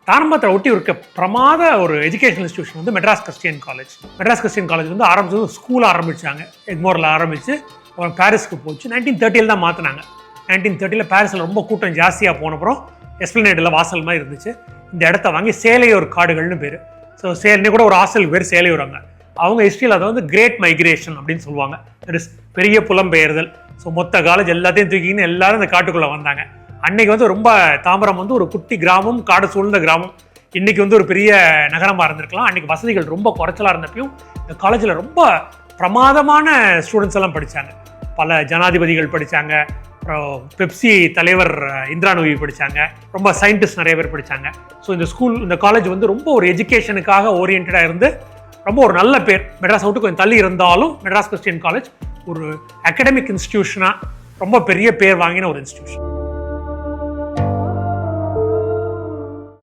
தாரம்பரத்தை ஒட்டி இருக்க பிரமாத ஒரு எஜுகேஷனல் இன்ஸ்டியூஷன் வந்து Madras Christian college. Madras Christian college வந்து ஆரம்பிச்சது ஸ்கூல் ஆரம்பிச்சாங்க. எக்மோரில் ஆரம்பித்து பாரிஸ்க்கு போச்சு. 1930 தான் மாற்றினாங்க. 1930 பாரிஸில் ரொம்ப கூட்டம் ஜாஸ்தியாக போனப்புறம் எஸ்பிளனேடில் வாசல் மாதிரி இருந்துச்சு. இந்த இடத்த வாங்கி சேலையூர் காடுகள்னு பேர். ஸோ சேலை கூட ஒரு ஹாஸ்டல் பேர் சேலையூர். அவங்க ஹிஸ்ட்ரியில் அதை வந்து கிரேட் மைக்ரேஷன் அப்படின்னு சொல்லுவாங்க. தட் இஸ் பெரிய புலம்பெயர்தல். ஸோ மொத்த காலேஜ் எல்லாத்தையும் தூக்கின்னு எல்லாரும் இந்த காட்டுக்குள்ளே வந்தாங்க. அன்னைக்கு வந்து ரொம்ப தாம்பரம் வந்து ஒரு குட்டி கிராமம், காடு சூழ்ந்த கிராமம். இன்னைக்கு வந்து ஒரு பெரிய நகரமாக இருந்திருக்கலாம். அன்னைக்கு வசதிகள் ரொம்ப குறைச்சலாக இருந்தப்பையும் இந்த காலேஜில் ரொம்ப பிரமாதமான ஸ்டூடெண்ட்ஸ் எல்லாம் படித்தாங்க. பல ஜனாதிபதிகள் படித்தாங்க. அப்புறம் பெப்சி தலைவர் இந்திரா நூயி படித்தாங்க. ரொம்ப சயின்டிஸ்ட் நிறைய பேர் படித்தாங்க. ஸோ இந்த காலேஜ் வந்து ரொம்ப ஒரு எஜுகேஷனுக்காக ஓரியன்டாக இருந்து ரொம்ப ஒரு நல்ல பேர். மெட்ராஸ் விட்டு கொஞ்சம் தள்ளி இருந்தாலும் மெட்ராஸ் கிறிஸ்டியன் காலேஜ் ஒரு அகாடமிக் இன்ஸ்டிடியூஷனாக ரொம்ப பெரிய பேர் வாங்கின ஒரு இன்ஸ்டிடியூஷன்.